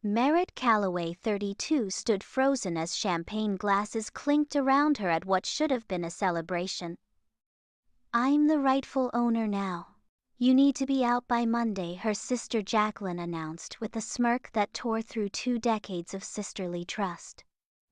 Merritt Calloway, 32, stood frozen as champagne glasses clinked around her at what should have been a celebration. "I'm the rightful owner now. You need to be out by Monday," her sister Jacqueline announced with a smirk that tore through 2 decades of sisterly trust.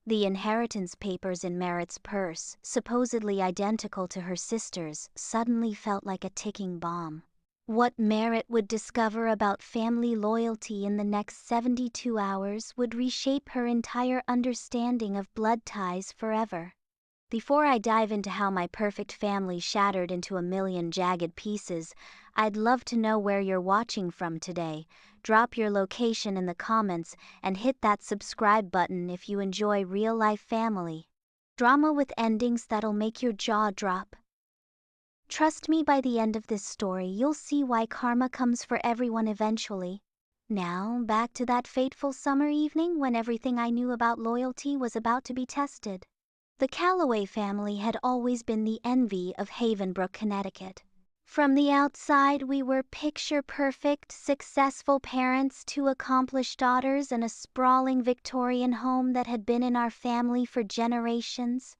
The inheritance papers in Merritt's purse, supposedly identical to her sister's, suddenly felt like a ticking bomb. What Merritt would discover about family loyalty in the next 72 hours would reshape her entire understanding of blood ties forever. Before I dive into how my perfect family shattered into a million jagged pieces, I'd love to know where you're watching from today. Drop your location in the comments and hit that subscribe button if you enjoy real-life family drama with endings that'll make your jaw drop. Trust me, by the end of this story you'll see why karma comes for everyone eventually. Now, back to that fateful summer evening when everything I knew about loyalty was about to be tested. The Calloway family had always been the envy of Havenbrook, Connecticut. From the outside, we were picture-perfect, successful parents, 2 accomplished daughters, and a sprawling Victorian home that had been in our family for generations.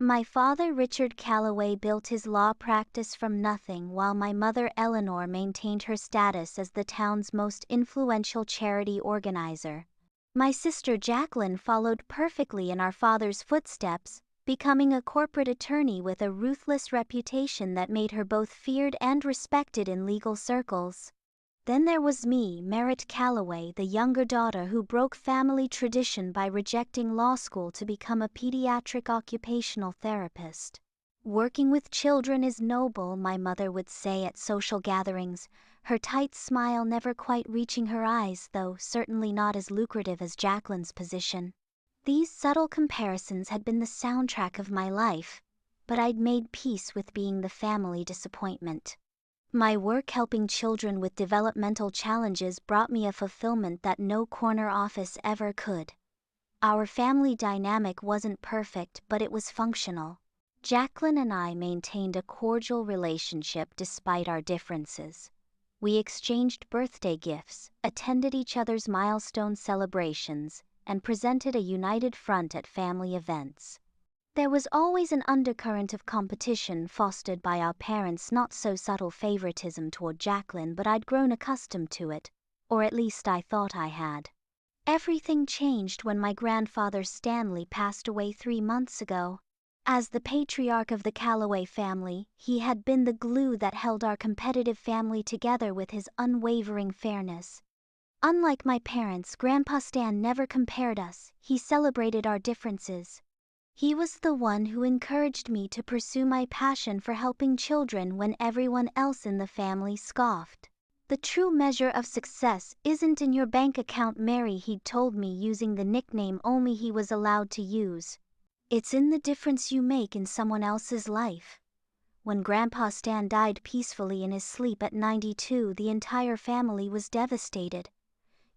My father, Richard Calloway, built his law practice from nothing, while my mother, Eleanor, maintained her status as the town's most influential charity organizer. My sister Jacqueline followed perfectly in our father's footsteps, becoming a corporate attorney with a ruthless reputation that made her both feared and respected in legal circles. Then there was me, Merritt Calloway, the younger daughter who broke family tradition by rejecting law school to become a pediatric occupational therapist. "Working with children is noble," my mother would say at social gatherings, her tight smile never quite reaching her eyes, though certainly not as lucrative as Jacqueline's position. These subtle comparisons had been the soundtrack of my life, but I'd made peace with being the family disappointment. My work helping children with developmental challenges brought me a fulfillment that no corner office ever could. Our family dynamic wasn't perfect, but it was functional. Jacqueline and I maintained a cordial relationship despite our differences. We exchanged birthday gifts, attended each other's milestone celebrations, and presented a united front at family events. There was always an undercurrent of competition fostered by our parents' not-so-subtle favoritism toward Jacqueline, but I'd grown accustomed to it, or at least I thought I had. Everything changed when my grandfather Stanley passed away 3 months ago. As the patriarch of the Calloway family, he had been the glue that held our competitive family together with his unwavering fairness. Unlike my parents, Grandpa Stan never compared us, he celebrated our differences. He was the one who encouraged me to pursue my passion for helping children when everyone else in the family scoffed. "The true measure of success isn't in your bank account, Mary," he'd told me, using the nickname only he was allowed to use. "It's in the difference you make in someone else's life." When Grandpa Stan died peacefully in his sleep at 92, the entire family was devastated.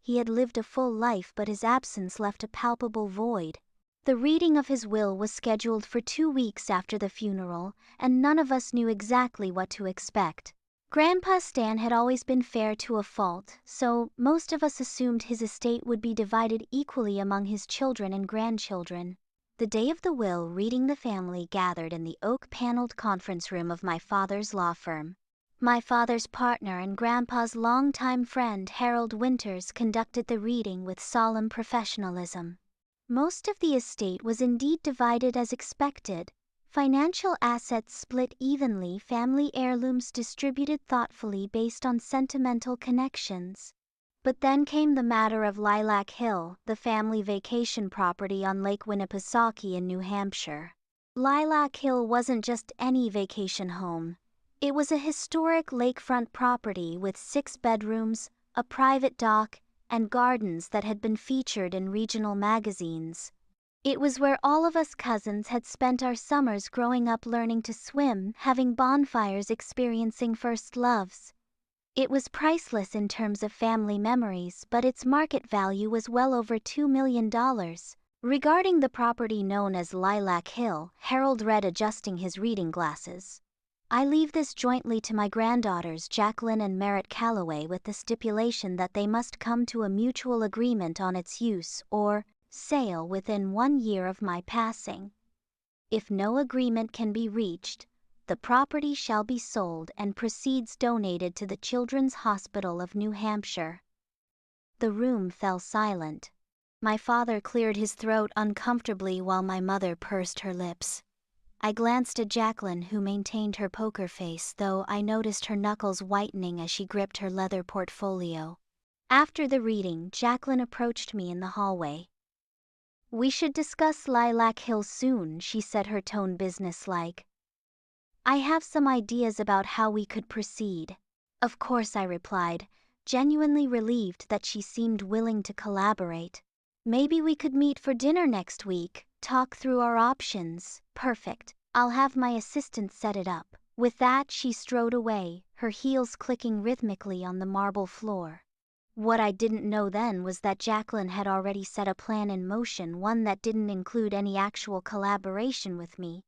He had lived a full life, but his absence left a palpable void. The reading of his will was scheduled for 2 weeks after the funeral, and none of us knew exactly what to expect. Grandpa Stan had always been fair to a fault, so most of us assumed his estate would be divided equally among his children and grandchildren. The day of the will reading, the family gathered in the oak-paneled conference room of my father's law firm. My father's partner and Grandpa's longtime friend Harold Winters conducted the reading with solemn professionalism. Most of the estate was indeed divided as expected. Financial assets split evenly, family heirlooms distributed thoughtfully based on sentimental connections. But then came the matter of Lilac Hill, the family vacation property on Lake Winnipesaukee in New Hampshire. Lilac Hill wasn't just any vacation home. It was a historic lakefront property with 6 bedrooms, a private dock, and gardens that had been featured in regional magazines. It was where all of us cousins had spent our summers growing up, learning to swim, having bonfires, experiencing first loves. It was priceless in terms of family memories, but its market value was well over $2 million. Regarding the property known as Lilac Hill, Harold read, adjusting his reading glasses. I leave this jointly to my granddaughters Jacqueline and Merritt Calloway with the stipulation that they must come to a mutual agreement on its use or sale within 1 year of my passing. If no agreement can be reached, the property shall be sold and proceeds donated to the Children's Hospital of New Hampshire." The room fell silent. My father cleared his throat uncomfortably while my mother pursed her lips. I glanced at Jacqueline, who maintained her poker face, though I noticed her knuckles whitening as she gripped her leather portfolio. After the reading, Jacqueline approached me in the hallway. "We should discuss Lilac Hill soon," she said, her tone businesslike. "I have some ideas about how we could proceed." "Of course," I replied, genuinely relieved that she seemed willing to collaborate. "Maybe we could meet for dinner next week, talk through our options." "Perfect. I'll have my assistant set it up." With that, she strode away, her heels clicking rhythmically on the marble floor. What I didn't know then was that Jacqueline had already set a plan in motion, one that didn't include any actual collaboration with me.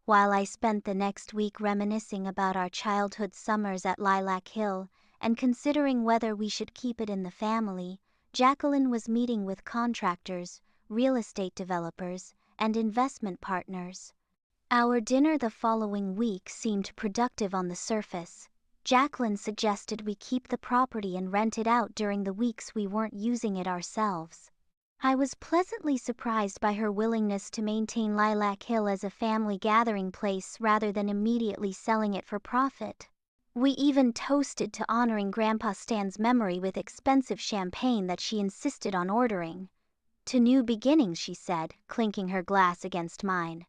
While I spent the next week reminiscing about our childhood summers at Lilac Hill and considering whether we should keep it in the family, Jacqueline was meeting with contractors, real estate developers, and investment partners. Our dinner the following week seemed productive on the surface. Jacqueline suggested we keep the property and rent it out during the weeks we weren't using it ourselves. I was pleasantly surprised by her willingness to maintain Lilac Hill as a family gathering place rather than immediately selling it for profit. We even toasted to honoring Grandpa Stan's memory with expensive champagne that she insisted on ordering. "To new beginnings," she said, clinking her glass against mine.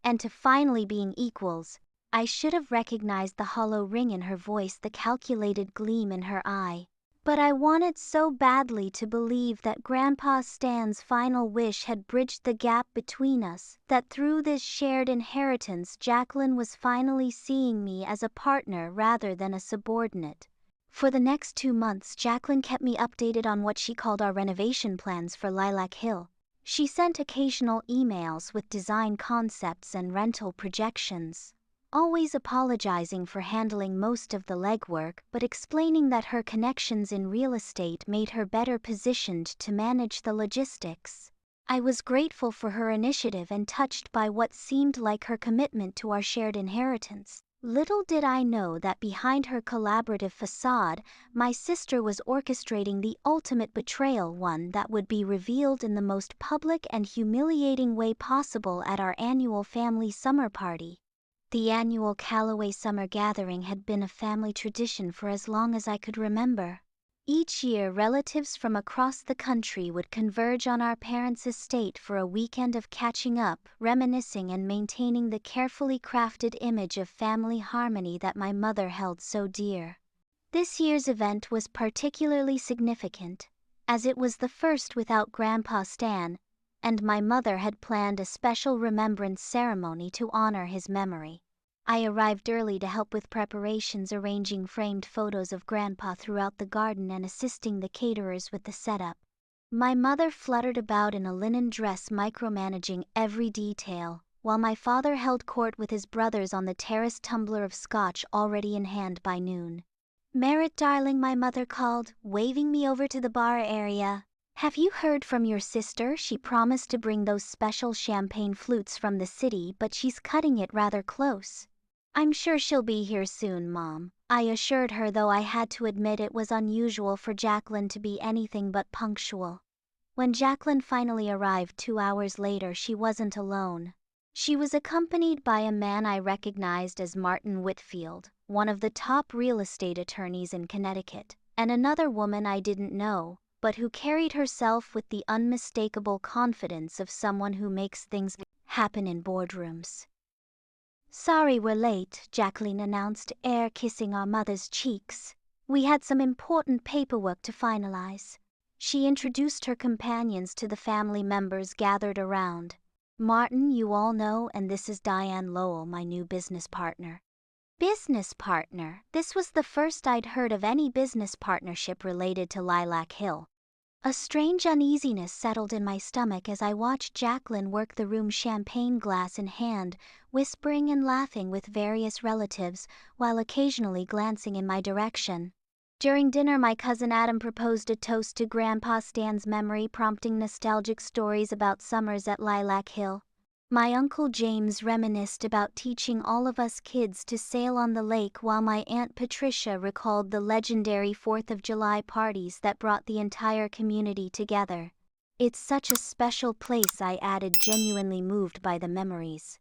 "And to finally being equals." I should have recognized the hollow ring in her voice, the calculated gleam in her eye. But I wanted so badly to believe that Grandpa Stan's final wish had bridged the gap between us, that through this shared inheritance Jacqueline was finally seeing me as a partner rather than a subordinate. For the next 2 months, Jacqueline kept me updated on what she called our renovation plans for Lilac Hill. She sent occasional emails with design concepts and rental projections, always apologizing for handling most of the legwork but explaining that her connections in real estate made her better positioned to manage the logistics. I was grateful for her initiative and touched by what seemed like her commitment to our shared inheritance. Little did I know that behind her collaborative facade, my sister was orchestrating the ultimate betrayal, one that would be revealed in the most public and humiliating way possible at our annual family summer party. The annual Callaway Summer Gathering had been a family tradition for as long as I could remember. Each year, relatives from across the country would converge on our parents' estate for a weekend of catching up, reminiscing, and maintaining the carefully crafted image of family harmony that my mother held so dear. This year's event was particularly significant, as it was the first without Grandpa Stan, and my mother had planned a special remembrance ceremony to honor his memory. I arrived early to help with preparations, arranging framed photos of Grandpa throughout the garden and assisting the caterers with the setup. My mother fluttered about in a linen dress, micromanaging every detail, while my father held court with his brothers on the terrace, tumbler of scotch already in hand by noon. "Merritt, darling," my mother called, waving me over to the bar area. "Have you heard from your sister? She promised to bring those special champagne flutes from the city, but she's cutting it rather close." "I'm sure she'll be here soon, Mom," I assured her, though I had to admit it was unusual for Jacqueline to be anything but punctual. When Jacqueline finally arrived 2 hours later, she wasn't alone. She was accompanied by a man I recognized as Martin Whitfield, one of the top real estate attorneys in Connecticut, and another woman I didn't know, but who carried herself with the unmistakable confidence of someone who makes things happen in boardrooms. "Sorry we're late," Jacqueline announced, air kissing our mother's cheeks. "We had some important paperwork to finalize." She introduced her companions to the family members gathered around. "Martin, you all know, and this is Diane Lowell, my new business partner." Business partner? This was the first I'd heard of any business partnership related to Lilac Hill. A strange uneasiness settled in my stomach as I watched Jacqueline work the room, champagne glass in hand, whispering and laughing with various relatives, while occasionally glancing in my direction. During dinner, my cousin Adam proposed a toast to Grandpa Stan's memory, prompting nostalgic stories about summers at Lilac Hill. My Uncle James reminisced about teaching all of us kids to sail on the lake, while my Aunt Patricia recalled the legendary 4th of July parties that brought the entire community together. "It's such a special place," I added, genuinely moved by the memories.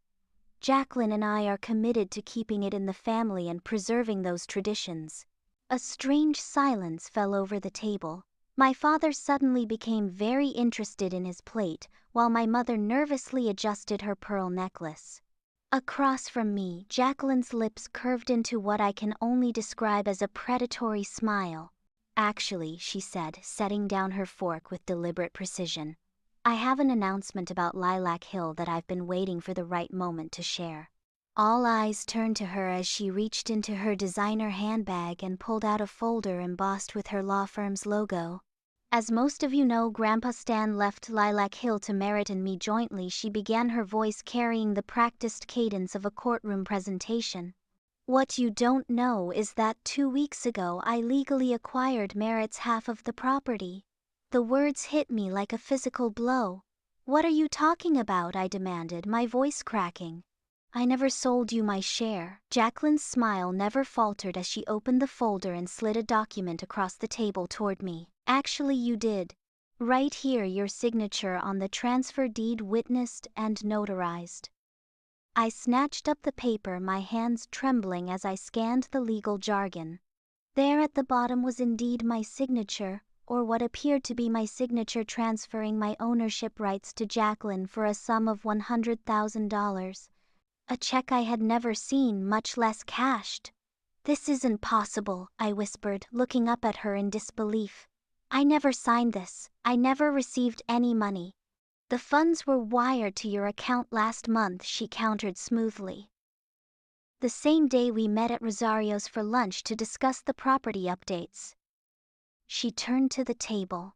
"Jacqueline and I are committed to keeping it in the family and preserving those traditions." A strange silence fell over the table. My father suddenly became very interested in his plate, while my mother nervously adjusted her pearl necklace. Across from me, Jacqueline's lips curved into what I can only describe as a predatory smile. "Actually," she said, setting down her fork with deliberate precision, "I have an announcement about Lilac Hill that I've been waiting for the right moment to share." All eyes turned to her as she reached into her designer handbag and pulled out a folder embossed with her law firm's logo. "As most of you know, Grandpa Stan left Lilac Hill to Merritt and me jointly," she began, her voice carrying the practiced cadence of a courtroom presentation. "What you don't know is that 2 weeks ago I legally acquired Merritt's half of the property." The words hit me like a physical blow. "What are you talking about?" I demanded, my voice cracking. "I never sold you my share." Jacqueline's smile never faltered as she opened the folder and slid a document across the table toward me. "Actually, you did. Right here, your signature on the transfer deed, witnessed and notarized." I snatched up the paper, my hands trembling as I scanned the legal jargon. There at the bottom was indeed my signature, or what appeared to be my signature, transferring my ownership rights to Jacqueline for a sum of $100,000. A check I had never seen, much less cashed. "This isn't possible," I whispered, looking up at her in disbelief. "I never signed this. I never received any money." "The funds were wired to your account last month," she countered smoothly. "The same day we met at Rosario's for lunch to discuss the property updates." She turned to the table.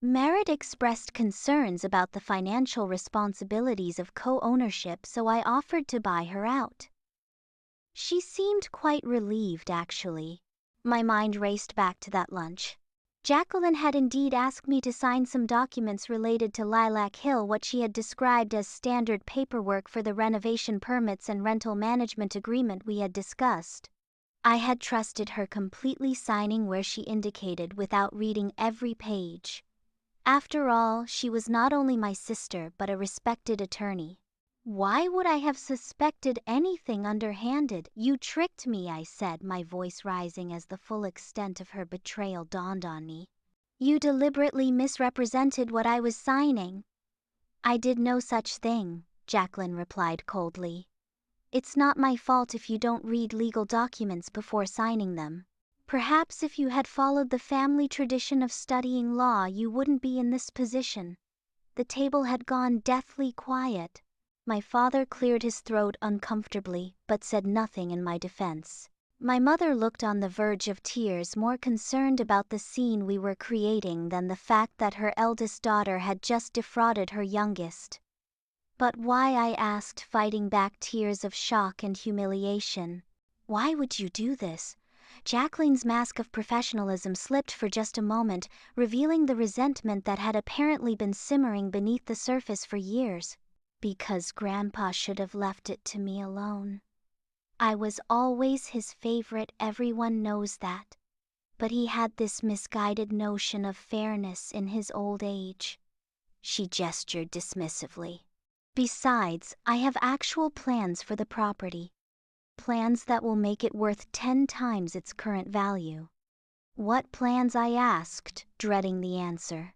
"Merritt expressed concerns about the financial responsibilities of co-ownership, so I offered to buy her out." She seemed quite relieved, actually. My mind raced back to that lunch. Jacqueline had indeed asked me to sign some documents related to Lilac Hill, what she had described as standard paperwork for the renovation permits and rental management agreement we had discussed. I had trusted her completely, signing where she indicated without reading every page. After all, she was not only my sister but a respected attorney. Why would I have suspected anything underhanded? "You tricked me," I said, my voice rising as the full extent of her betrayal dawned on me. "You deliberately misrepresented what I was signing." "I did no such thing," Jacqueline replied coldly. "It's not my fault if you don't read legal documents before signing them. Perhaps if you had followed the family tradition of studying law, you wouldn't be in this position." The table had gone deathly quiet. My father cleared his throat uncomfortably, but said nothing in my defense. My mother looked on the verge of tears, more concerned about the scene we were creating than the fact that her eldest daughter had just defrauded her youngest. "But why?" I asked, fighting back tears of shock and humiliation. "Why would you do this?" Jacqueline's mask of professionalism slipped for just a moment, revealing the resentment that had apparently been simmering beneath the surface for years. "Because Grandpa should have left it to me alone. I was always his favorite, everyone knows that. But he had this misguided notion of fairness in his old age." She gestured dismissively. "Besides, I have actual plans for the property. Plans that will make it worth 10 times its current value." "What plans?" I asked, dreading the answer.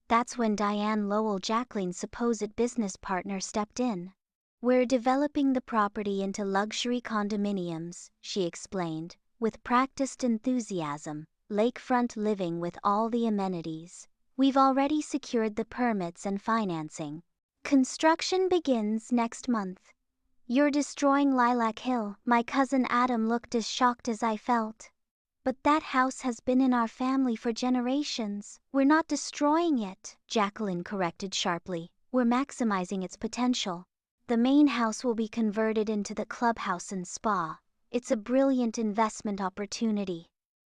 That's when Diane Lowell, Jacqueline's supposed business partner, stepped in. "We're developing the property into luxury condominiums," she explained, with practiced enthusiasm, "lakefront living with all the amenities. We've already secured the permits and financing. Construction begins next month." "You're destroying Lilac Hill." My cousin Adam looked as shocked as I felt. But that house has been in our family for generations. We're not destroying it, Jacqueline corrected sharply. We're maximizing its potential. The main house will be converted into the clubhouse and spa. It's a brilliant investment opportunity.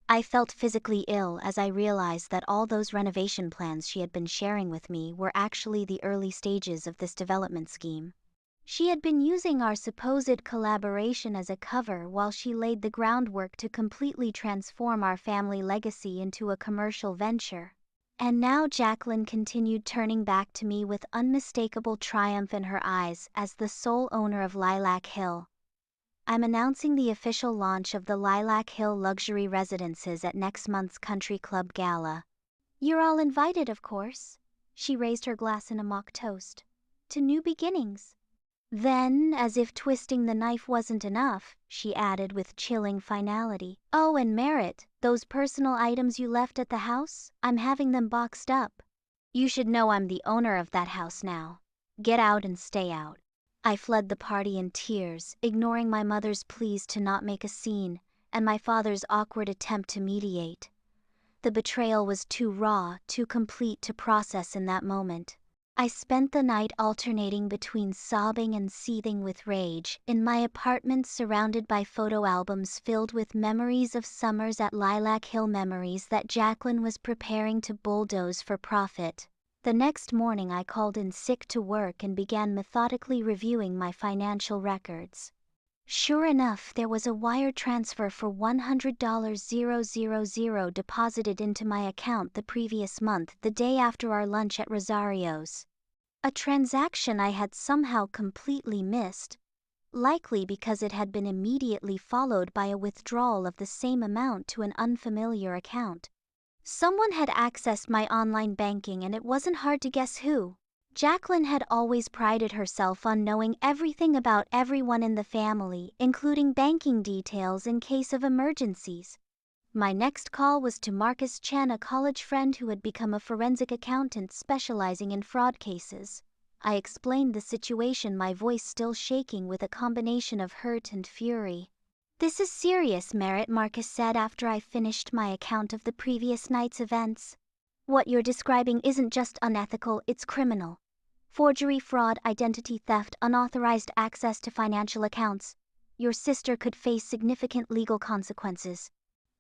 I felt physically ill as I realized that all those renovation plans she had been sharing with me were actually the early stages of this development scheme. She had been using our supposed collaboration as a cover while she laid the groundwork to completely transform our family legacy into a commercial venture. And now Jacqueline continued, turning back to me with unmistakable triumph in her eyes as the sole owner of Lilac Hill. I'm announcing the official launch of the Lilac Hill Luxury Residences at next month's Country Club Gala. You're all invited, of course. She raised her glass in a mock toast. To new beginnings. Then, as if twisting the knife wasn't enough, she added with chilling finality, "Oh, and Merritt, those personal items you left at the house, I'm having them boxed up. You should know I'm the owner of that house now. Get out and stay out." I fled the party in tears, ignoring my mother's pleas to not make a scene, and my father's awkward attempt to mediate. The betrayal was too raw, too complete to process in that moment. I spent the night alternating between sobbing and seething with rage, in my apartment surrounded by photo albums filled with memories of summers at Lilac Hill, memories that Jacqueline was preparing to bulldoze for profit. The next morning I called in sick to work and began methodically reviewing my financial records. Sure enough, there was a wire transfer for $100,000 deposited into my account the previous month, the day after our lunch at Rosario's. A transaction I had somehow completely missed, likely because it had been immediately followed by a withdrawal of the same amount to an unfamiliar account. Someone had accessed my online banking, and it wasn't hard to guess who. Jacqueline had always prided herself on knowing everything about everyone in the family, including banking details in case of emergencies. My next call was to Marcus Chen, a college friend who had become a forensic accountant specializing in fraud cases. I explained the situation, my voice still shaking with a combination of hurt and fury. "This is serious, Merritt," Marcus said after I finished my account of the previous night's events. "What you're describing isn't just unethical, it's criminal. Forgery, fraud, identity theft, unauthorized access to financial accounts. Your sister could face significant legal consequences."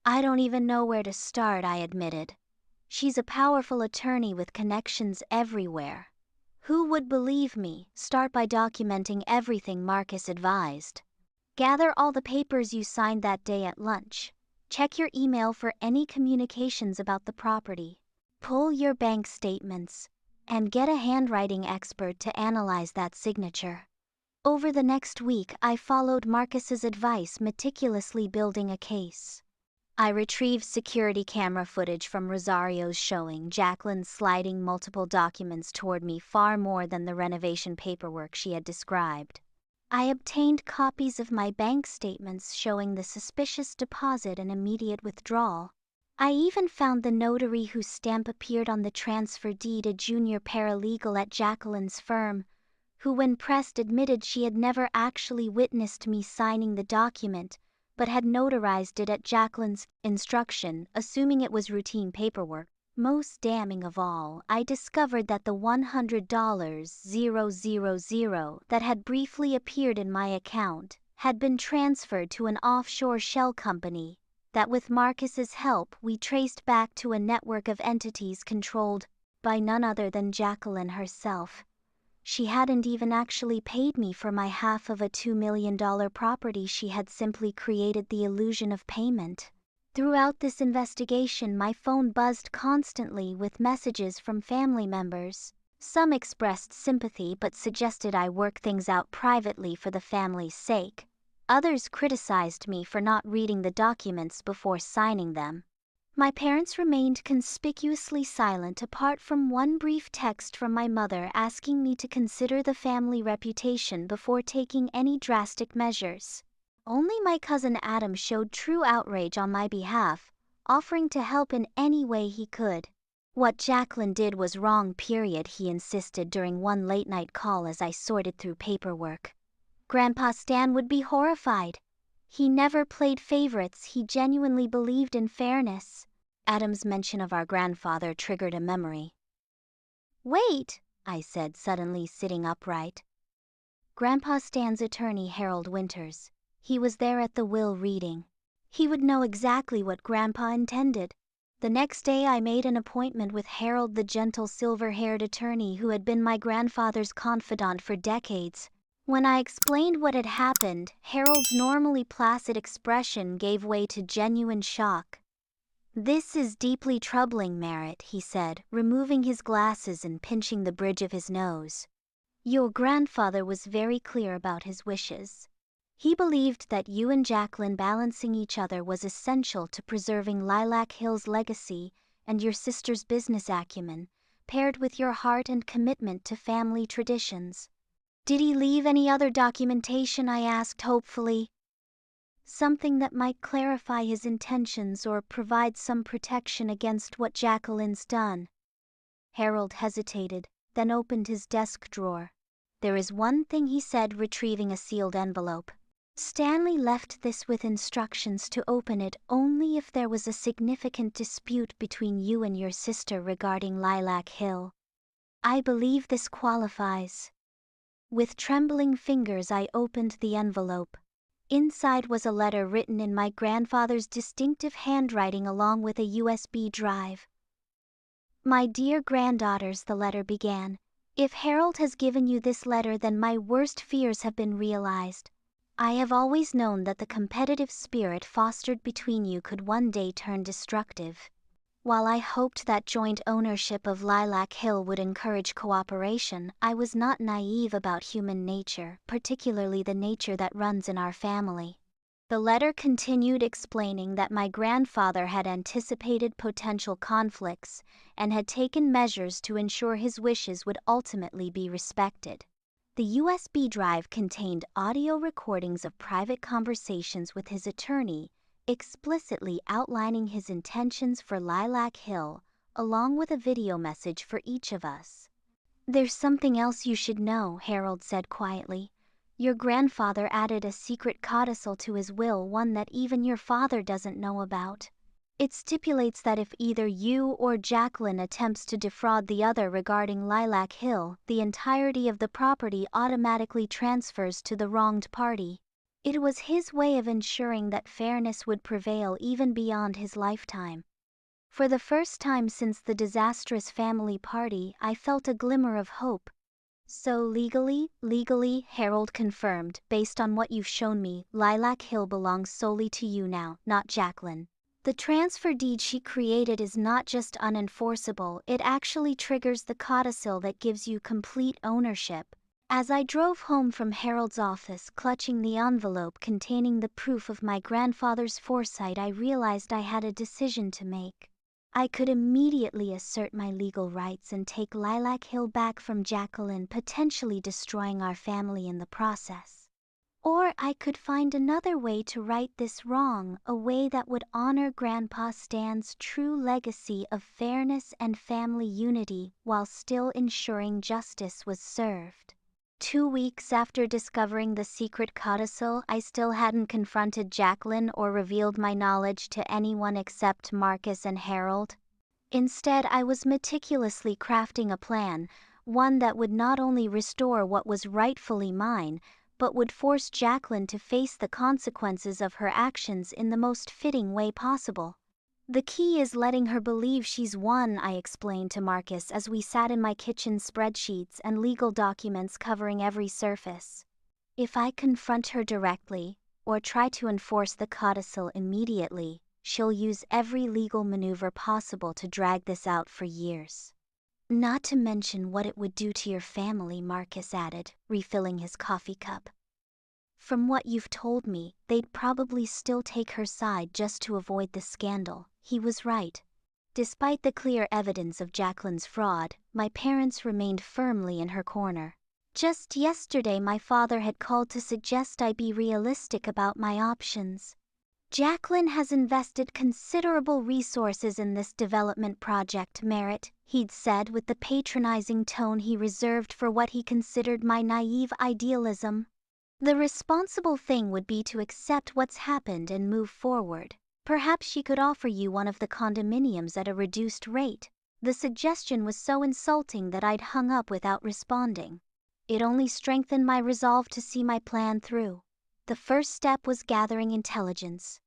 "I don't even know where to start," I admitted. "She's a powerful attorney with connections everywhere." "Who would believe me?" "Start by documenting everything," Marcus advised. "Gather all the papers you signed that day at lunch. Check your email for any communications about the property. Pull your bank statements. And get a handwriting expert to analyze that signature." Over the next week, I followed Marcus's advice, meticulously building a case. I retrieved security camera footage from Rosario's showing Jacqueline sliding multiple documents toward me, far more than the renovation paperwork she had described. I obtained copies of my bank statements showing the suspicious deposit and immediate withdrawal. I even found the notary whose stamp appeared on the transfer deed, a junior paralegal at Jacqueline's firm, who when pressed admitted she had never actually witnessed me signing the document, but had notarized it at Jacqueline's instruction, assuming it was routine paperwork. Most damning of all, I discovered that the $100,000 that had briefly appeared in my account had been transferred to an offshore shell company that, with Marcus's help, we traced back to a network of entities controlled by none other than Jacqueline herself. She hadn't even actually paid me for my half of a $2 million property. She had simply created the illusion of payment. Throughout this investigation, my phone buzzed constantly with messages from family members. Some expressed sympathy but suggested I work things out privately for the family's sake. Others criticized me for not reading the documents before signing them. My parents remained conspicuously silent, apart from one brief text from my mother asking me to consider the family reputation before taking any drastic measures. Only my cousin Adam showed true outrage on my behalf, offering to help in any way he could. "What Jacqueline did was wrong, period," he insisted during one late-night call as I sorted through paperwork. "Grandpa Stan would be horrified. He never played favorites, he genuinely believed in fairness. Adam's mention of our grandfather triggered a memory. Wait, I said, suddenly sitting upright. Grandpa Stan's attorney, Harold Winters. He was there at the will reading. He would know exactly what Grandpa intended. The next day I made an appointment with Harold, the gentle silver-haired attorney who had been my grandfather's confidant for decades. When I explained what had happened, Harold's normally placid expression gave way to genuine shock. "This is deeply troubling, Merritt," he said, removing his glasses and pinching the bridge of his nose. "Your grandfather was very clear about his wishes. He believed that you and Jacqueline balancing each other was essential to preserving Lilac Hill's legacy and your sister's business acumen, paired with your heart and commitment to family traditions." "Did he leave any other documentation?" I asked hopefully. "Something that might clarify his intentions or provide some protection against what Jacqueline's done." Harold hesitated, then opened his desk drawer. "There is one thing," he said, retrieving a sealed envelope. "Stanley left this with instructions to open it only if there was a significant dispute between you and your sister regarding Lilac Hill. I believe this qualifies." With trembling fingers I opened the envelope. Inside was a letter written in my grandfather's distinctive handwriting along with a USB drive. "My dear granddaughters," the letter began, "if Harold has given you this letter, then my worst fears have been realized. I have always known that the competitive spirit fostered between you could one day turn destructive. While I hoped that joint ownership of Lilac Hill would encourage cooperation, I was not naive about human nature, particularly the nature that runs in our family." The letter continued, explaining that my grandfather had anticipated potential conflicts and had taken measures to ensure his wishes would ultimately be respected. The USB drive contained audio recordings of private conversations with his attorney, explicitly outlining his intentions for Lilac Hill, along with a video message for each of us. "There's something else you should know," Harold said quietly. "Your grandfather added a secret codicil to his will, one that even your father doesn't know about. It stipulates that if either you or Jacqueline attempts to defraud the other regarding Lilac Hill, the entirety of the property automatically transfers to the wronged party." It was his way of ensuring that fairness would prevail even beyond his lifetime. For the first time since the disastrous family party, I felt a glimmer of hope. "So legally, Harold confirmed, based on what you've shown me, Lilac Hill belongs solely to you now, not Jacqueline. The transfer deed she created is not just unenforceable, it actually triggers the codicil that gives you complete ownership." As I drove home from Harold's office, clutching the envelope containing the proof of my grandfather's foresight, I realized I had a decision to make. I could immediately assert my legal rights and take Lilac Hill back from Jacqueline, potentially destroying our family in the process. Or I could find another way to right this wrong, a way that would honor Grandpa Stan's true legacy of fairness and family unity while still ensuring justice was served. 2 weeks after discovering the secret codicil, I still hadn't confronted Jacqueline or revealed my knowledge to anyone except Marcus and Harold. Instead, I was meticulously crafting a plan, one that would not only restore what was rightfully mine, but would force Jacqueline to face the consequences of her actions in the most fitting way possible. "The key is letting her believe she's won," I explained to Marcus as we sat in my kitchen, spreadsheets and legal documents covering every surface. "If I confront her directly, or try to enforce the codicil immediately, she'll use every legal maneuver possible to drag this out for years. Not to mention what it would do to your family," Marcus added, refilling his coffee cup. "From what you've told me, they'd probably still take her side just to avoid the scandal." He was right. Despite the clear evidence of Jacqueline's fraud, my parents remained firmly in her corner. Just yesterday my father had called to suggest I be realistic about my options. "Jacqueline has invested considerable resources in this development project, Merritt," he'd said with the patronizing tone he reserved for what he considered my naive idealism. The responsible thing would be to accept what's happened and move forward. Perhaps she could offer you one of the condominiums at a reduced rate. The suggestion was so insulting that I'd hung up without responding. It only strengthened my resolve to see my plan through. The first step was gathering intelligence.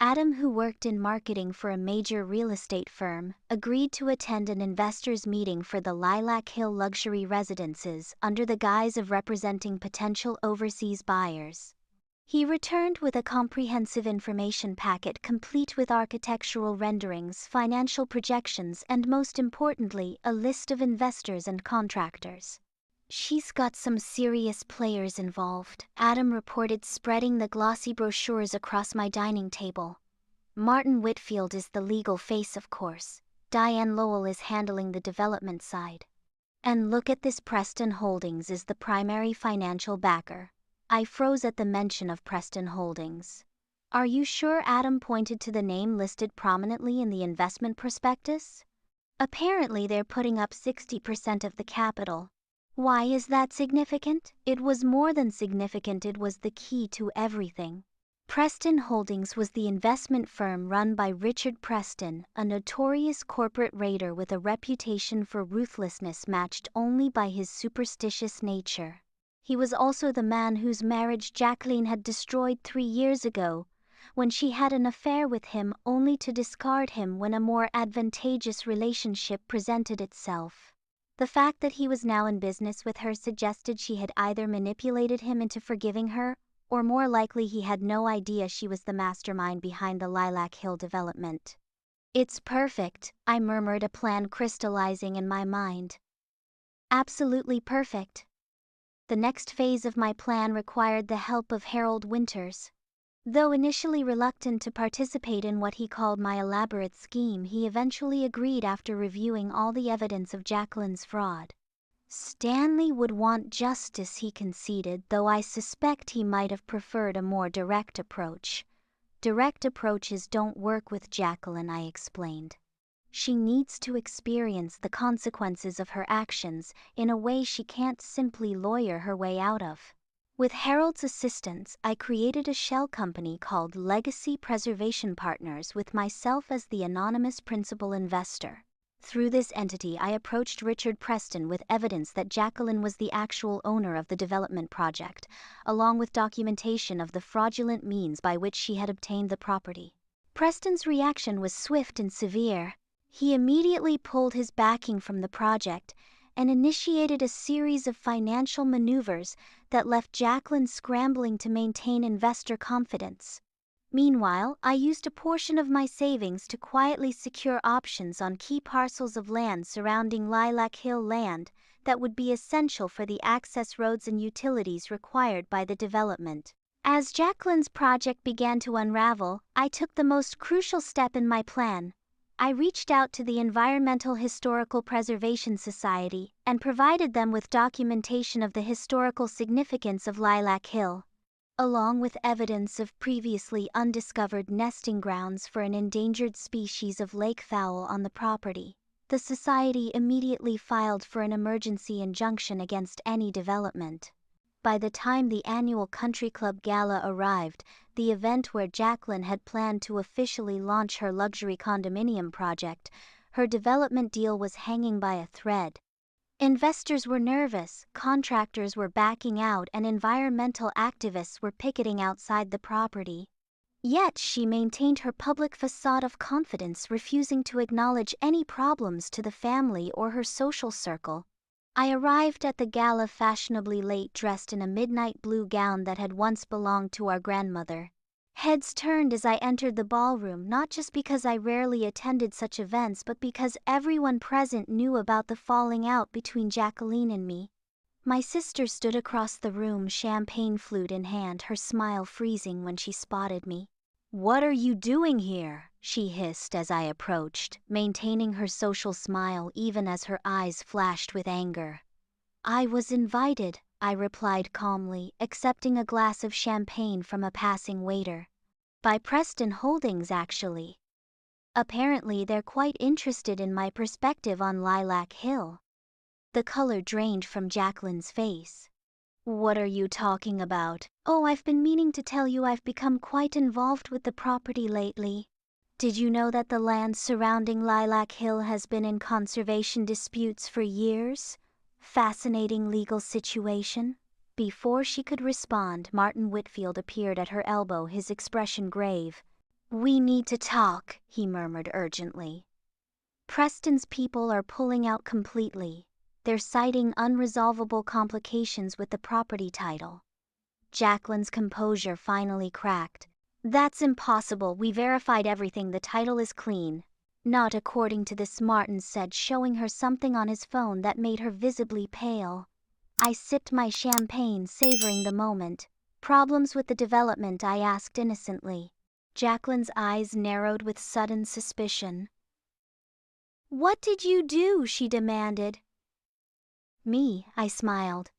Adam, who worked in marketing for a major real estate firm, agreed to attend an investors' meeting for the Lilac Hill luxury residences under the guise of representing potential overseas buyers. He returned with a comprehensive information packet complete with architectural renderings, financial projections, and most importantly, a list of investors and contractors. "She's got some serious players involved," Adam reported, spreading the glossy brochures across my dining table. "Martin Whitfield is the legal face, of course. Diane Lowell is handling the development side. And look at this, Preston Holdings is the primary financial backer." I froze at the mention of Preston Holdings. "Are you sure?" Adam pointed to the name listed prominently in the investment prospectus. "Apparently they're putting up 60% of the capital." "Why is that significant?" It was more than significant, it was the key to everything. Preston Holdings was the investment firm run by Richard Preston, a notorious corporate raider with a reputation for ruthlessness matched only by his superstitious nature. He was also the man whose marriage Jacqueline had destroyed 3 years ago, when she had an affair with him only to discard him when a more advantageous relationship presented itself. The fact that he was now in business with her suggested she had either manipulated him into forgiving her, or more likely he had no idea she was the mastermind behind the Lilac Hill development. "It's perfect," I murmured, a plan crystallizing in my mind. "Absolutely perfect." The next phase of my plan required the help of Harold Winters. Though initially reluctant to participate in what he called my elaborate scheme, he eventually agreed after reviewing all the evidence of Jacqueline's fraud. Stanley would want justice, he conceded, though I suspect he might have preferred a more direct approach. "Direct approaches don't work with Jacqueline," I explained. "She needs to experience the consequences of her actions in a way she can't simply lawyer her way out of." With Harold's assistance, I created a shell company called Legacy Preservation Partners with myself as the anonymous principal investor. Through this entity, I approached Richard Preston with evidence that Jacqueline was the actual owner of the development project, along with documentation of the fraudulent means by which she had obtained the property. Preston's reaction was swift and severe. He immediately pulled his backing from the project and initiated a series of financial maneuvers that left Jacqueline scrambling to maintain investor confidence. Meanwhile, I used a portion of my savings to quietly secure options on key parcels of land surrounding Lilac Hill land that would be essential for the access roads and utilities required by the development. As Jacqueline's project began to unravel, I took the most crucial step in my plan. I reached out to the Environmental Historical Preservation Society and provided them with documentation of the historical significance of Lilac Hill, along with evidence of previously undiscovered nesting grounds for an endangered species of lake fowl on the property. The society immediately filed for an emergency injunction against any development. By the time the annual Country Club Gala arrived, the event where Jacqueline had planned to officially launch her luxury condominium project, her development deal was hanging by a thread. Investors were nervous, contractors were backing out, and environmental activists were picketing outside the property. Yet she maintained her public facade of confidence, refusing to acknowledge any problems to the family or her social circle. I arrived at the gala fashionably late, dressed in a midnight blue gown that had once belonged to our grandmother. Heads turned as I entered the ballroom, not just because I rarely attended such events, but because everyone present knew about the falling out between Jacqueline and me. My sister stood across the room, champagne flute in hand, her smile freezing when she spotted me. "What are you doing here?" she hissed as I approached, maintaining her social smile even as her eyes flashed with anger. "I was invited," I replied calmly, accepting a glass of champagne from a passing waiter. "By Preston Holdings, actually. Apparently they're quite interested in my perspective on Lilac Hill." The color drained from Jacqueline's face. What are you talking about? Oh, I've been meaning to tell you I've become quite involved with the property lately. Did you know that the land surrounding Lilac Hill has been in conservation disputes for years? Fascinating legal situation. Before she could respond, Martin Whitfield appeared at her elbow, his expression grave. We need to talk, he murmured urgently. Preston's people are pulling out completely. They're citing unresolvable complications with the property title. Jacqueline's composure finally cracked. That's impossible. We verified everything. The title is clean. Not according to this, Martin said, showing her something on his phone that made her visibly pale. I sipped my champagne, savoring the moment. Problems with the development? I asked innocently. Jacqueline's eyes narrowed with sudden suspicion. What did you do? She demanded. Me, I smiled.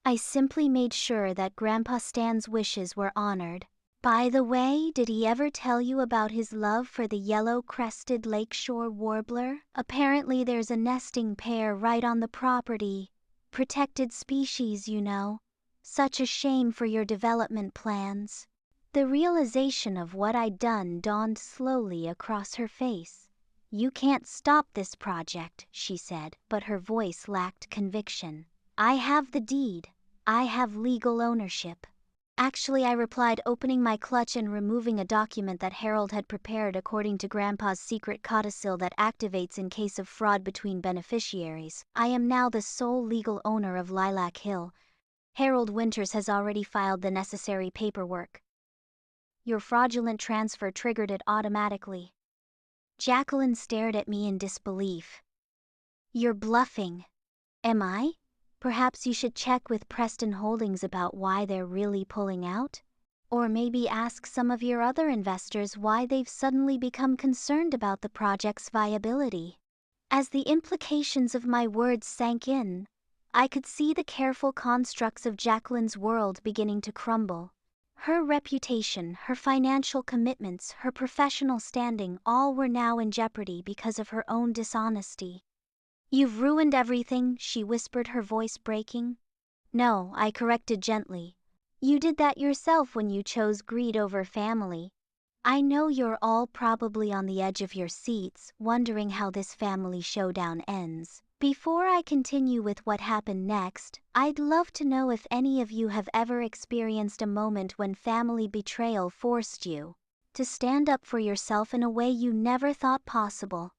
I simply made sure that Grandpa Stan's wishes were honored. By the way, did he ever tell you about his love for the yellow-crested lakeshore warbler? Apparently there's a nesting pair right on the property. Protected species, you know. Such a shame for your development plans. The realization of what I'd done dawned slowly across her face. You can't stop this project, she said, but her voice lacked conviction. I have the deed. I have legal ownership. Actually, I replied, opening my clutch and removing a document that Harold had prepared according to Grandpa's secret codicil that activates in case of fraud between beneficiaries. I am now the sole legal owner of Lilac Hill. Harold Winters has already filed the necessary paperwork. Your fraudulent transfer triggered it automatically. Jacqueline stared at me in disbelief. You're bluffing. Am I? Perhaps you should check with Preston Holdings about why they're really pulling out? Or maybe ask some of your other investors why they've suddenly become concerned about the project's viability. As the implications of my words sank in, I could see the careful constructs of Jacqueline's world beginning to crumble. Her reputation, her financial commitments, her professional standing, all were now in jeopardy because of her own dishonesty. You've ruined everything, she whispered, her voice breaking. No, I corrected gently. You did that yourself when you chose greed over family. I know you're all probably on the edge of your seats, wondering how this family showdown ends. Before I continue with what happened next, I'd love to know if any of you have ever experienced a moment when family betrayal forced you to stand up for yourself in a way you never thought possible.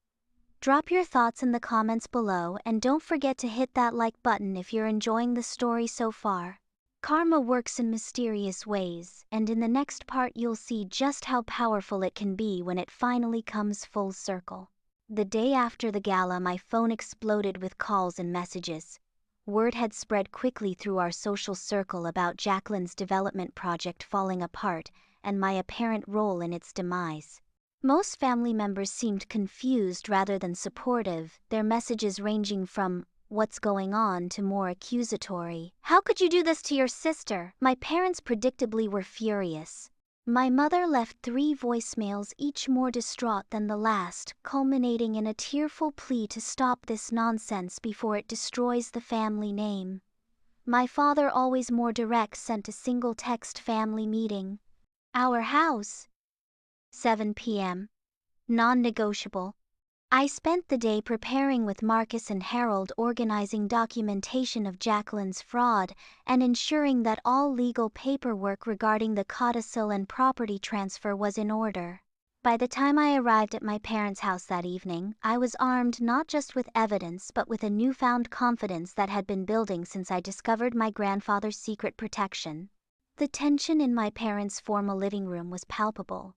Drop your thoughts in the comments below and don't forget to hit that like button if you're enjoying the story so far. Karma works in mysterious ways, and in the next part you'll see just how powerful it can be when it finally comes full circle. The day after the gala, my phone exploded with calls and messages. Word had spread quickly through our social circle about Jacqueline's development project falling apart and my apparent role in its demise. Most family members seemed confused rather than supportive, their messages ranging from "What's going on?" to more accusatory. How could you do this to your sister? My parents predictably were furious. My mother left 3 voicemails, each more distraught than the last, culminating in a tearful plea to stop this nonsense before it destroys the family name. My father, always more direct, sent a single text: family meeting. Our house. 7 p.m. Non-negotiable. I spent the day preparing with Marcus and Harold, organizing documentation of Jacqueline's fraud and ensuring that all legal paperwork regarding the codicil and property transfer was in order. By the time I arrived at my parents' house that evening, I was armed not just with evidence but with a newfound confidence that had been building since I discovered my grandfather's secret protection. The tension in my parents' formal living room was palpable.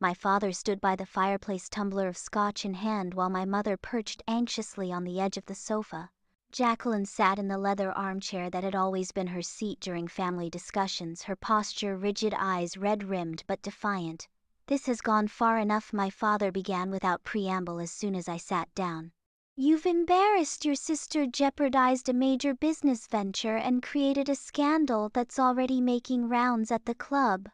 My father stood by the fireplace, tumbler of scotch in hand, while my mother perched anxiously on the edge of the sofa. Jacqueline sat in the leather armchair that had always been her seat during family discussions, her posture rigid, eyes red-rimmed but defiant. This has gone far enough, my father began without preamble as soon as I sat down. You've embarrassed your sister, jeopardized a major business venture, and created a scandal that's already making rounds at the club.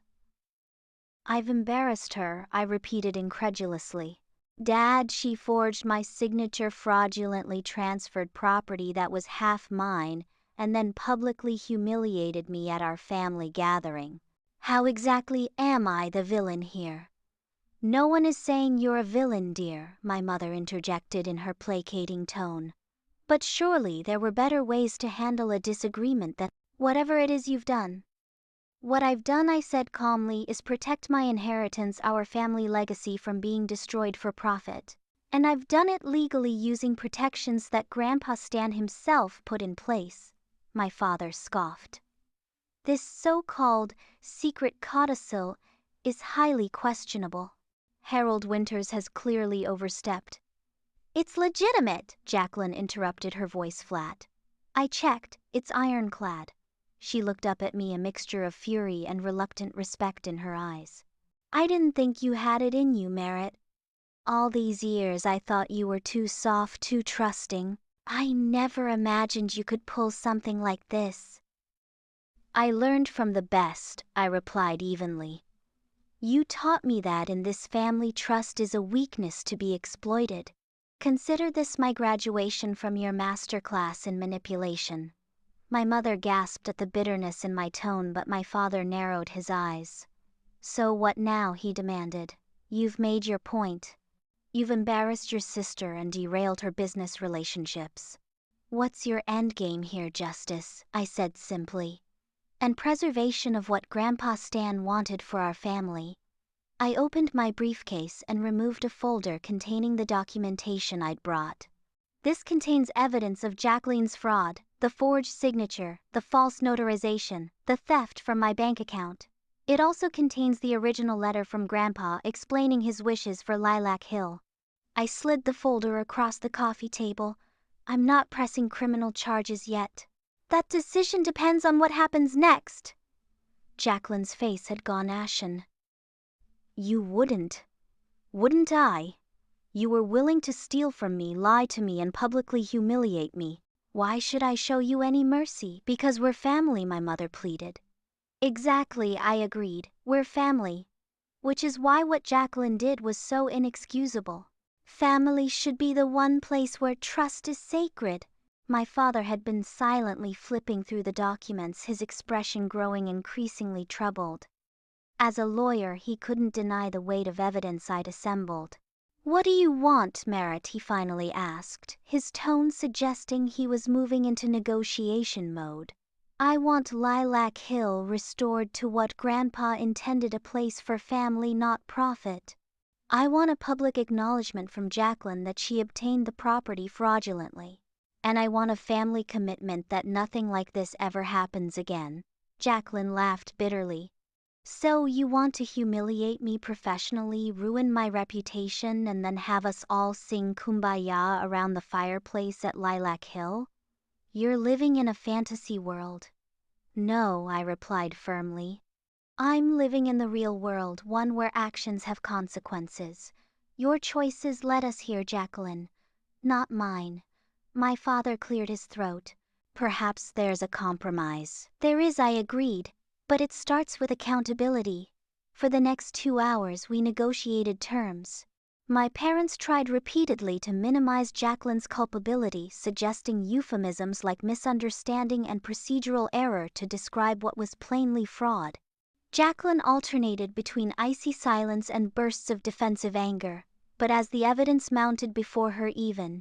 I've embarrassed her, I repeated incredulously. Dad, she forged my signature, fraudulently transferred property that was half mine, and then publicly humiliated me at our family gathering. How exactly am I the villain here? No one is saying you're a villain, dear, my mother interjected in her placating tone. But surely there were better ways to handle a disagreement than whatever it is you've done. What I've done, I said calmly, is protect my inheritance, our family legacy, from being destroyed for profit. And I've done it legally using protections that Grandpa Stan himself put in place, my father scoffed. This so-called secret codicil is highly questionable. Harold Winters has clearly overstepped. It's legitimate, Jacqueline interrupted, her voice flat. I checked, it's ironclad. She looked up at me, a mixture of fury and reluctant respect in her eyes. I didn't think you had it in you, Merritt. All these years I thought you were too soft, too trusting. I never imagined you could pull something like this. I learned from the best, I replied evenly. You taught me that in this family trust is a weakness to be exploited. Consider this my graduation from your master class in manipulation. My mother gasped at the bitterness in my tone, but my father narrowed his eyes. So what now? He demanded. You've made your point. You've embarrassed your sister and derailed her business relationships. What's your endgame here, Justice? I said simply. And preservation of what Grandpa Stan wanted for our family. I opened my briefcase and removed a folder containing the documentation I'd brought. This contains evidence of Jacqueline's fraud, the forged signature, the false notarization, the theft from my bank account. It also contains the original letter from Grandpa explaining his wishes for Lilac Hill. I slid the folder across the coffee table. I'm not pressing criminal charges yet. That decision depends on what happens next. Jacqueline's face had gone ashen. You wouldn't. Wouldn't I? You were willing to steal from me, lie to me, and publicly humiliate me. Why should I show you any mercy? Because we're family, my mother pleaded. Exactly, I agreed. We're family. Which is why what Jacqueline did was so inexcusable. Family should be the one place where trust is sacred. My father had been silently flipping through the documents, his expression growing increasingly troubled. As a lawyer, he couldn't deny the weight of evidence I'd assembled. What do you want, Merritt? He finally asked, his tone suggesting he was moving into negotiation mode. I want Lilac Hill restored to what Grandpa intended, a place for family, not profit. I want a public acknowledgement from Jacqueline that she obtained the property fraudulently. And I want a family commitment that nothing like this ever happens again. Jacqueline laughed bitterly. So you want to humiliate me professionally, ruin my reputation, and then have us all sing Kumbaya around the fireplace at Lilac Hill? You're living in a fantasy world. No, I replied firmly. I'm living in the real world, one where actions have consequences. Your choices led us here, Jacqueline, not mine. My father cleared his throat. Perhaps there's a compromise. There is, I agreed. But it starts with accountability. For the next 2 hours we negotiated terms. My parents tried repeatedly to minimize Jacqueline's culpability, suggesting euphemisms like misunderstanding and procedural error to describe what was plainly fraud. Jacqueline alternated between icy silence and bursts of defensive anger, but as the evidence mounted before her,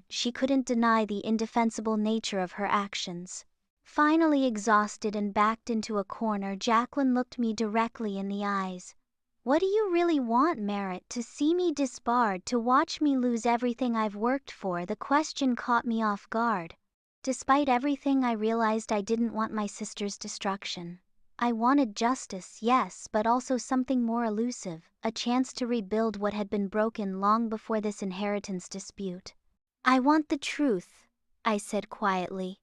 she couldn't deny the indefensible nature of her actions. Finally exhausted and backed into a corner, Jacqueline looked me directly in the eyes. What do you really want, Merritt? To see me disbarred, to watch me lose everything I've worked for? The question caught me off guard. Despite everything, I realized I didn't want my sister's destruction. I wanted justice, yes, but also something more elusive, a chance to rebuild what had been broken long before this inheritance dispute. I want the truth, I said quietly.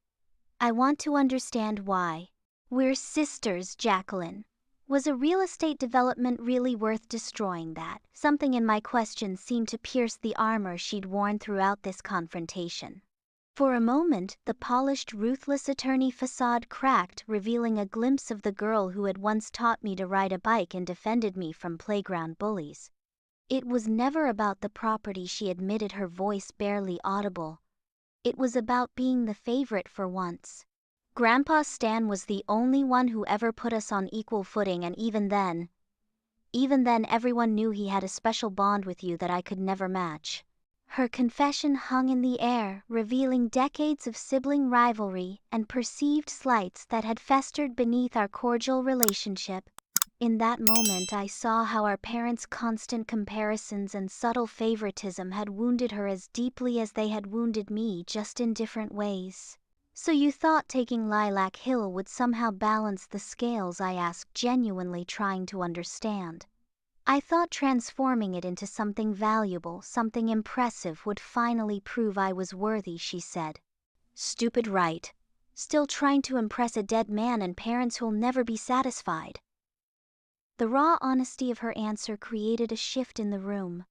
I want to understand why. We're sisters, Jacqueline. Was a real estate development really worth destroying that? Something in my question seemed to pierce the armor she'd worn throughout this confrontation. For a moment, the polished, ruthless attorney facade cracked, revealing a glimpse of the girl who had once taught me to ride a bike and defended me from playground bullies. It was never about the property, she admitted, her voice barely audible. It was about being the favorite for once. Grandpa Stan was the only one who ever put us on equal footing, and even then everyone knew he had a special bond with you that I could never match. Her confession hung in the air, revealing decades of sibling rivalry and perceived slights that had festered beneath our cordial relationship. In that moment I saw how our parents' constant comparisons and subtle favoritism had wounded her as deeply as they had wounded me, just in different ways. "So you thought taking Lilac Hill would somehow balance the scales?" I asked, genuinely trying to understand. "I thought transforming it into something valuable, something impressive, would finally prove I was worthy," she said. "Stupid, right? Still trying to impress a dead man and parents who'll never be satisfied." The raw honesty of her answer created a shift in the room.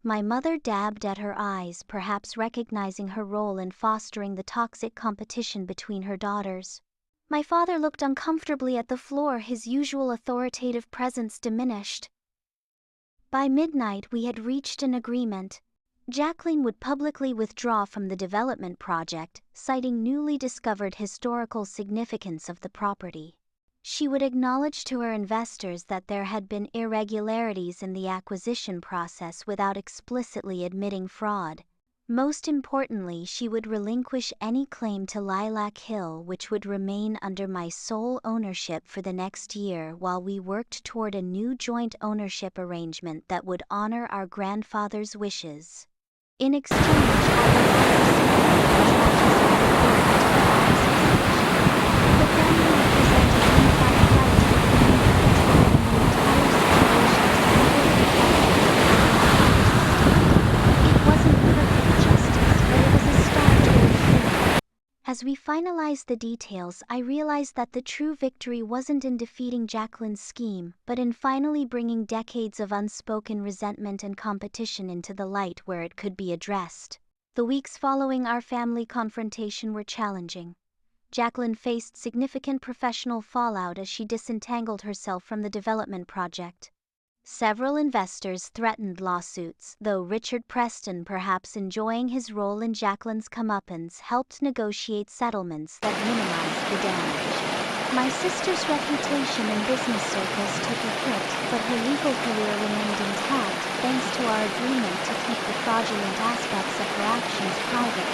My mother dabbed at her eyes, perhaps recognizing her role in fostering the toxic competition between her daughters. My father looked uncomfortably at the floor, his usual authoritative presence diminished. By midnight we had reached an agreement. Jacqueline would publicly withdraw from the development project, citing newly discovered historical significance of the property. She would acknowledge to her investors that there had been irregularities in the acquisition process without explicitly admitting fraud. Most importantly, she would relinquish any claim to Lilac Hill, which would remain under my sole ownership for the next year while we worked toward a new joint ownership arrangement that would honor our grandfather's wishes. In exchange, I would but then we would present a unified fight to the It wasn't perfect justice, but it was a start toward freedom. As we finalized the details, I realized that the true victory wasn't in defeating Jacqueline's scheme, but in finally bringing decades of unspoken resentment and competition into the light where it could be addressed. The weeks following our family confrontation were challenging. Jacqueline faced significant professional fallout as she disentangled herself from the development project. Several investors threatened lawsuits, though Richard Preston, perhaps enjoying his role in Jacqueline's comeuppance, helped negotiate settlements that minimized the damage. My sister's reputation in business circles took a hit, but her legal career remained intact thanks to our agreement to keep the fraudulent aspects of her actions private.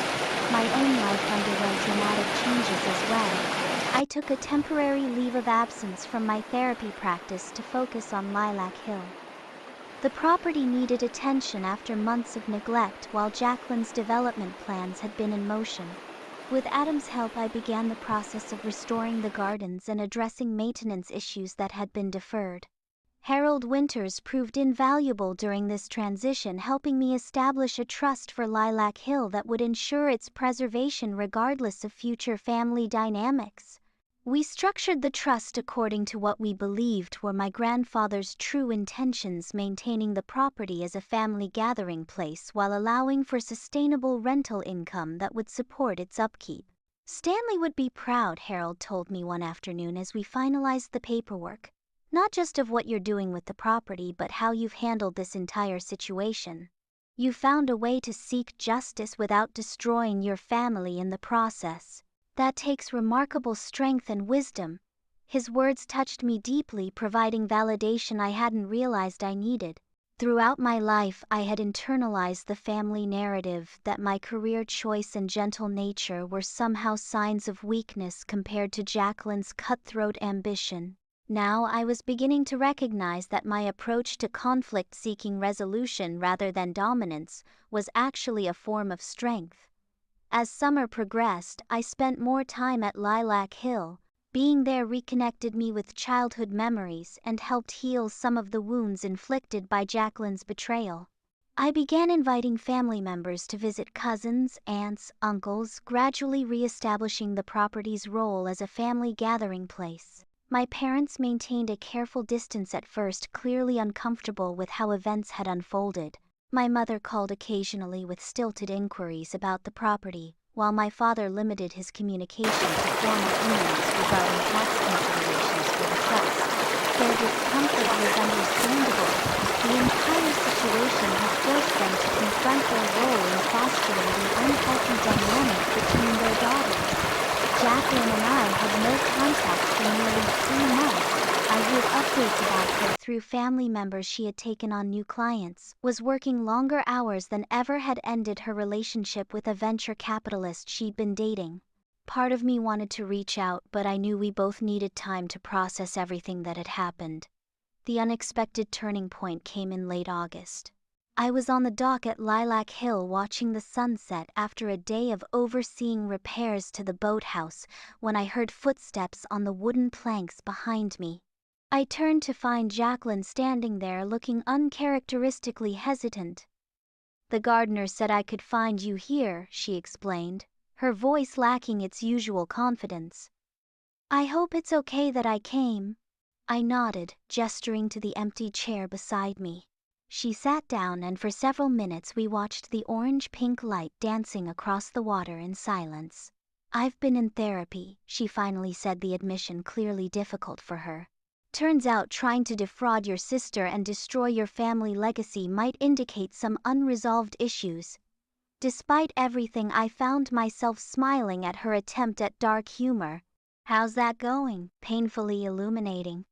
My own life underwent dramatic changes as well. I took a temporary leave of absence from my therapy practice to focus on Lilac Hill. The property needed attention after months of neglect while Jacqueline's development plans had been in motion. With Adam's help, I began the process of restoring the gardens and addressing maintenance issues that had been deferred. Harold Winters proved invaluable during this transition, helping me establish a trust for Lilac Hill that would ensure its preservation regardless of future family dynamics. We structured the trust according to what we believed were my grandfather's true intentions, maintaining the property as a family gathering place while allowing for sustainable rental income that would support its upkeep. "Stanley would be proud," Harold told me one afternoon as we finalized the paperwork. "Not just of what you're doing with the property, but how you've handled this entire situation. You found a way to seek justice without destroying your family in the process. That takes remarkable strength and wisdom." His words touched me deeply, providing validation I hadn't realized I needed. Throughout my life, I had internalized the family narrative that my career choice and gentle nature were somehow signs of weakness compared to Jacqueline's cutthroat ambition. Now I was beginning to recognize that my approach to conflict, seeking resolution rather than dominance, was actually a form of strength. As summer progressed, I spent more time at Lilac Hill. Being there reconnected me with childhood memories and helped heal some of the wounds inflicted by Jacqueline's betrayal. I began inviting family members to visit: cousins, aunts, uncles, gradually re-establishing the property's role as a family gathering place. My parents maintained a careful distance at first, clearly uncomfortable with how events had unfolded. My mother called occasionally with stilted inquiries about the property, while my father limited his communication to formal emails regarding tax considerations for the trust. Their discomfort was understandable. The entire situation had forced them to confront their role in fostering the unhealthy dynamic between their daughters. Jacqueline and I for nearly 3 months. I heard updates about her through family members. She had taken on new clients, was working longer hours than ever, had ended her relationship with a venture capitalist she'd been dating. Part of me wanted to reach out, but I knew we both needed time to process everything that had happened. The unexpected turning point came in late August. I was on the dock at Lilac Hill watching the sunset after a day of overseeing repairs to the boathouse when I heard footsteps on the wooden planks behind me. I turned to find Jacqueline standing there looking uncharacteristically hesitant. "The gardener said I could find you here," she explained, her voice lacking its usual confidence. "I hope it's okay that I came." I nodded, gesturing to the empty chair beside me. She sat down, and for several minutes we watched the orange-pink light dancing across the water in silence. "I've been in therapy," she finally said, the admission clearly difficult for her. "Turns out trying to defraud your sister and destroy your family legacy might indicate some unresolved issues." Despite everything, I found myself smiling at her attempt at dark humor. "How's that going?" Painfully illuminating.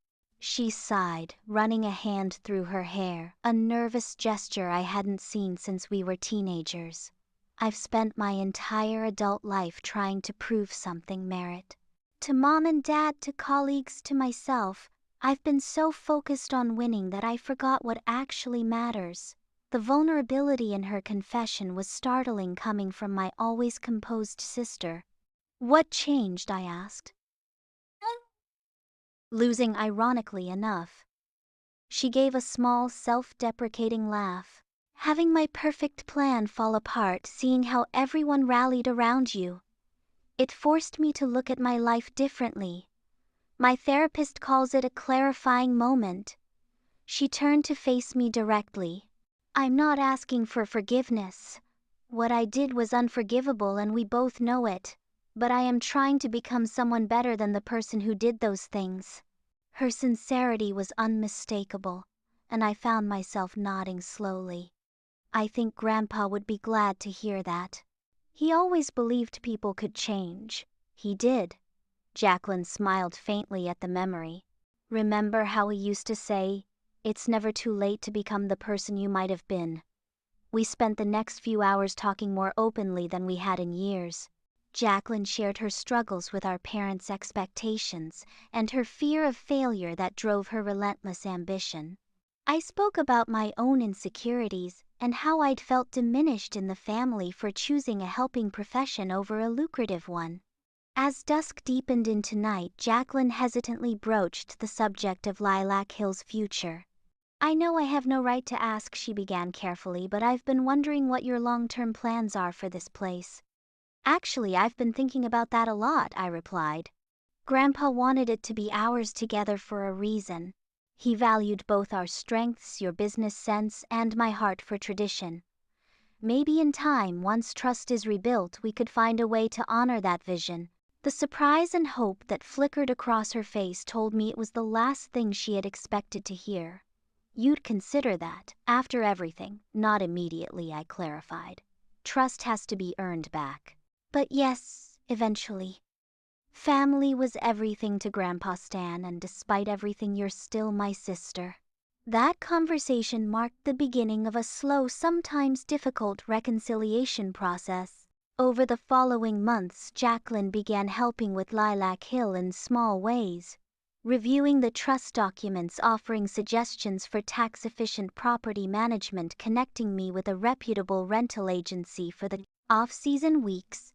She sighed, running a hand through her hair, a nervous gesture I hadn't seen since we were teenagers. "I've spent my entire adult life trying to prove something, Merritt. To mom and dad, to colleagues, to myself. I've been so focused on winning that I forgot what actually matters." The vulnerability in her confession was startling, coming from my always composed sister. "What changed?" I asked, losing ironically enough. She gave a small, self-deprecating laugh. "Having my perfect plan fall apart, seeing how everyone rallied around you. It forced me to look at my life differently. My therapist calls it a clarifying moment." She turned to face me directly. "I'm not asking for forgiveness. What I did was unforgivable and we both know it. But I am trying to become someone better than the person who did those things." Her sincerity was unmistakable, and I found myself nodding slowly. "I think Grandpa would be glad to hear that. He always believed people could change." "He did." Jacqueline smiled faintly at the memory. "Remember how he used to say, 'It's never too late to become the person you might have been'?" We spent the next few hours talking more openly than we had in years. Jacqueline shared her struggles with our parents' expectations and her fear of failure that drove her relentless ambition. I spoke about my own insecurities and how I'd felt diminished in the family for choosing a helping profession over a lucrative one. As dusk deepened into night, Jacqueline hesitantly broached the subject of Lilac Hill's future. "I know I have no right to ask," she began carefully, "but I've been wondering what your long-term plans are for this place." "Actually, I've been thinking about that a lot," I replied. "Grandpa wanted it to be ours together for a reason. He valued both our strengths, your business sense, and my heart for tradition. Maybe in time, once trust is rebuilt, we could find a way to honor that vision." The surprise and hope that flickered across her face told me it was the last thing she had expected to hear. "You'd consider that, after everything?" "Not immediately," I clarified. "Trust has to be earned back." "But yes, eventually. Family was everything to Grandpa Stan, and despite everything, you're still my sister." That conversation marked the beginning of a slow, sometimes difficult reconciliation process. Over the following months, Jacqueline began helping with Lilac Hill in small ways, reviewing the trust documents, offering suggestions for tax-efficient property management, connecting me with a reputable rental agency for the off-season weeks.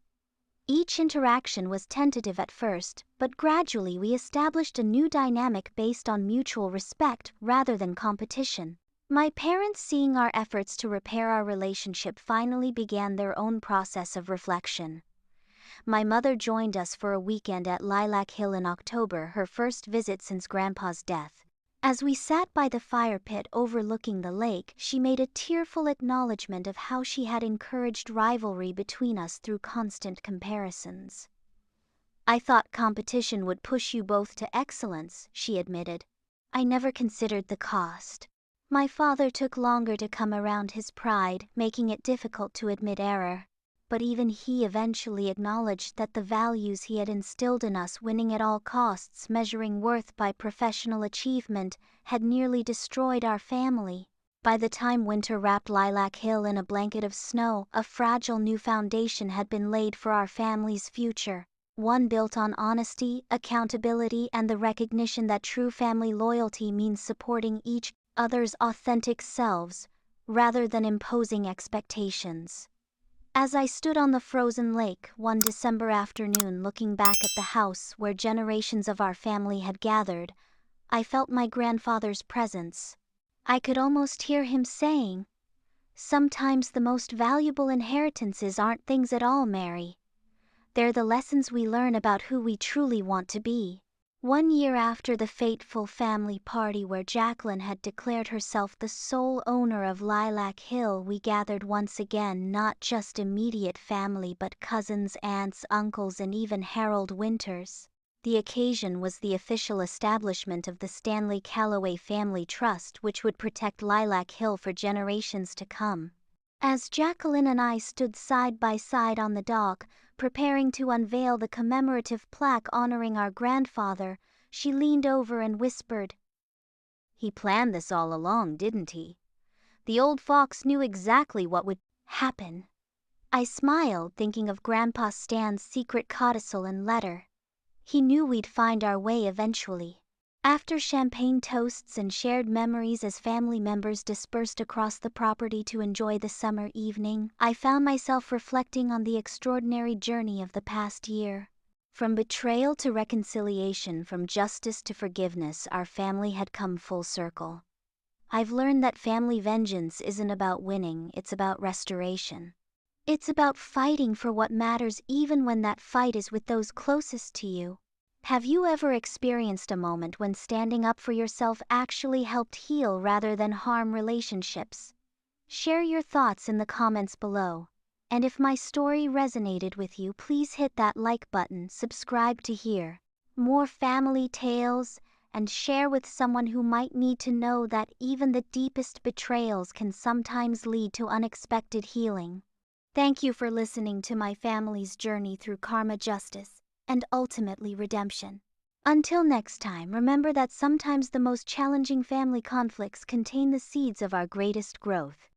Each interaction was tentative at first, but gradually we established a new dynamic based on mutual respect rather than competition. My parents, seeing our efforts to repair our relationship, finally began their own process of reflection. My mother joined us for a weekend at Lilac Hill in October, her first visit since Grandpa's death. As we sat by the fire pit overlooking the lake, she made a tearful acknowledgement of how she had encouraged rivalry between us through constant comparisons. "I thought competition would push you both to excellence," she admitted. "I never considered the cost. My father took longer to come around his pride, making it difficult to admit error." but even he eventually acknowledged that the values he had instilled in us, winning at all costs, measuring worth by professional achievement, had nearly destroyed our family. By the time winter wrapped Lilac Hill in a blanket of snow, a fragile new foundation had been laid for our family's future, one built on honesty, accountability, and the recognition that true family loyalty means supporting each other's authentic selves, rather than imposing expectations. As I stood on the frozen lake one December afternoon looking back at the house where generations of our family had gathered, I felt my grandfather's presence. I could almost hear him saying, "Sometimes the most valuable inheritances aren't things at all, Mary. They're the lessons we learn about who we truly want to be." 1 year after the fateful family party where Jacqueline had declared herself the sole owner of Lilac Hill, we gathered once again, not just immediate family but cousins, aunts, uncles, and even Harold Winters. The occasion was the official establishment of the Stanley Calloway Family Trust, which would protect Lilac Hill for generations to come. As Jacqueline and I stood side by side on the dock, preparing to unveil the commemorative plaque honoring our grandfather, she leaned over and whispered, "He planned this all along, didn't he? The old fox knew exactly what would happen." I smiled, thinking of Grandpa Stan's secret codicil and letter. He knew we'd find our way eventually. After champagne toasts and shared memories as family members dispersed across the property to enjoy the summer evening, I found myself reflecting on the extraordinary journey of the past year. From betrayal to reconciliation, from justice to forgiveness, our family had come full circle. I've learned that family vengeance isn't about winning, it's about restoration. It's about fighting for what matters even when that fight is with those closest to you. Have you ever experienced a moment when standing up for yourself actually helped heal rather than harm relationships? Share your thoughts in the comments below. And if my story resonated with you, please hit that like button, subscribe to hear more family tales, and share with someone who might need to know that even the deepest betrayals can sometimes lead to unexpected healing. Thank you for listening to my family's journey through karma, justice, and ultimately redemption. Until next time, remember that sometimes the most challenging family conflicts contain the seeds of our greatest growth.